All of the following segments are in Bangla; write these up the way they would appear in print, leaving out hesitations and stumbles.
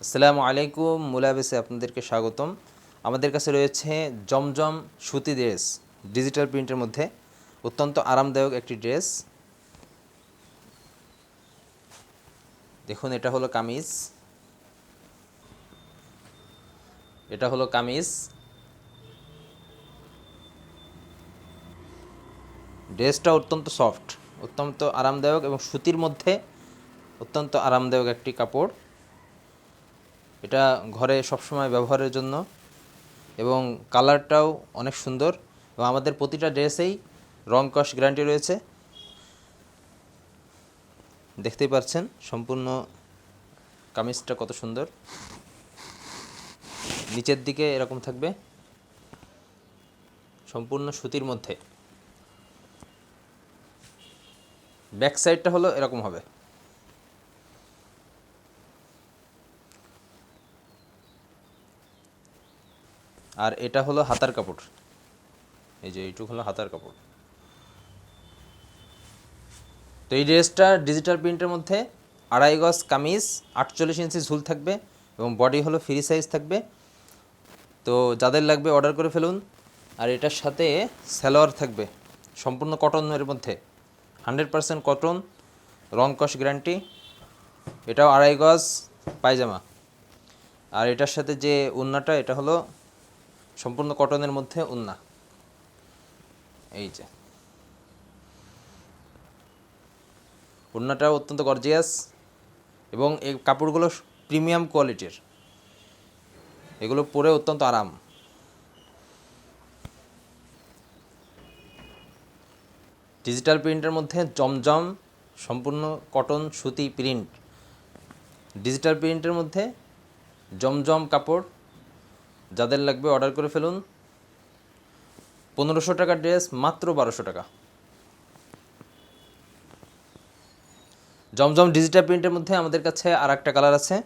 আসসালামু আলাইকুম, মুলাবেসে আপনাদেরকে স্বাগতম। আমাদের কাছে রয়েছে জমজম সুতি ড্রেস, ডিজিটাল প্রিন্টের মধ্যে অত্যন্ত আরামদায়ক একটি ড্রেস। দেখুন, এটা হলো কামিজ, এটা হলো কামিজ। ড্রেসটা অত্যন্ত সফট, অত্যন্ত আরামদায়ক এবং সুতির মধ্যে অত্যন্ত আরামদায়ক একটি কাপড়। এটা ঘরে সবসময় ব্যবহারের জন্য এবং কালারটাও অনেক সুন্দর এবং আমাদের প্রতিটা ড্রেসেই রং কস গ্যারান্টি রয়েছে। দেখতেই পাচ্ছেন সম্পূর্ণ কামিজটা কত সুন্দর। নিচের দিকে এরকম থাকবে, সম্পূর্ণ সুতির মধ্যে। ব্যাক সাইডটা হলো এরকম হবে। আর এটা হলো হাতার কাপড়, এই যে এইটুকু হলো হাতার কাপড়। তো এই ড্রেসটা ডিজিটাল প্রিন্টের মধ্যে 2.5 গজ কামিজ, 48 ইঞ্চি ঝুল থাকবে এবং বডি হলো ফ্রি সাইজ থাকবে। তো যাদের লাগবে অর্ডার করে ফেলুন। আর এটার সাথে সালোয়ার থাকবে সম্পূর্ণ কটনের মধ্যে, 100% কটন, রং কস গ্যারান্টি। এটাও 2.5 গজ পায়জামা। আর এটার সাথে যে ওড়নাটা, এটা হলো সম্পূর্ণ কটনের মধ্যে ওড়না। এই যে ওড়নাটাও অত্যন্ত গর্জিয়াস এবং এই কাপড়গুলো প্রিমিয়াম কোয়ালিটির, এগুলো পরে অত্যন্ত আরাম। ডিজিটাল প্রিন্টের মধ্যে জমজম সম্পূর্ণ কটন সুতি প্রিন্ট, ডিজিটাল প্রিন্টের মধ্যে জমজম কাপড়। যাদের লাগবে অর্ডার করে ফেলুন। 1500 টাকার ড্রেস মাত্র 1200 টাকা। জমজম ডিজিটাল প্রিন্টের মধ্যে আমাদের কাছে আর একটা কালার আছে,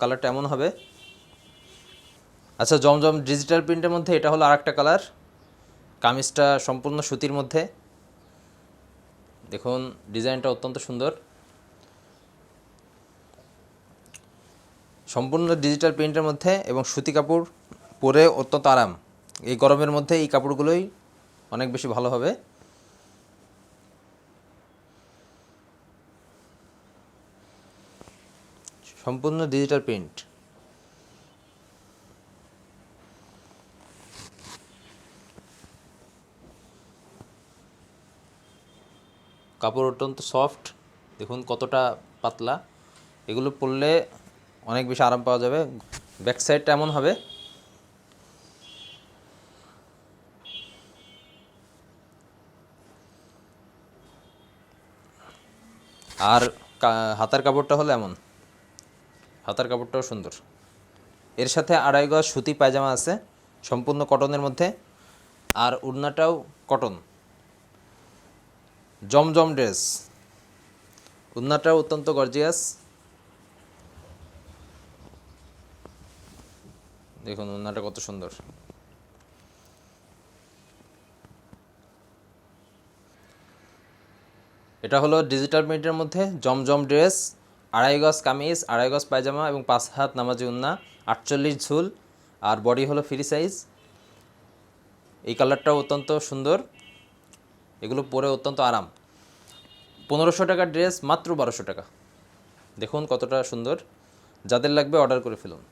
কালারটা এমন হবে। আচ্ছা, জমজম ডিজিটাল প্রিন্টের মধ্যে এটা হলো আর একটা কালার। কামিজটা সম্পূর্ণ সুতির মধ্যে, দেখুন ডিজাইনটা অত্যন্ত সুন্দর। সম্পূর্ণ ডিজিটাল প্রিন্টের মধ্যে এবং সুতি কাপড়, পরে অত্যন্ত আরাম। এই গরমের মধ্যে এই কাপড়গুলোই অনেক বেশি ভালো হবে। সম্পূর্ণ ডিজিটাল প্রিন্ট, কাপড় অত্যন্ত সফট, দেখুন কতটা পাতলা। এগুলো পরলে অনেক বেশি আরাম পাওয়া যাবে। ব্যাক সাইডটা এমন হবে। আর হাতার কাপড়টা হলো এমন, হাতার কাপড়টাও সুন্দর। এর সাথে 2.5 গজ সুতি পায়জামা আছে সম্পূর্ণ কটনের মধ্যে, আর ওড়নাটাও কটন। জমজম ড্রেস, ওড়নাটাও অত্যন্ত গর্জিয়াস। দেখুন ওড়নাটা কত সুন্দর। এটা হলো ডিজিটাল প্রিন্টের মধ্যে জমজম ড্রেস, 2.5 গজ কামিজ, 2.5 গজ পায়জামা এবং 5 হাত নামাজি ওড়না, 48 ঝুল, আর বডি হলো ফ্রি সাইজ। এই কালারটাও অত্যন্ত সুন্দর, এগুলো পরে অত্যন্ত আরাম। 1500 টাকার ড্রেস মাত্র 1200 টাকা। দেখুন কতটা সুন্দর। যাদের লাগবে অর্ডার করে ফেলুন।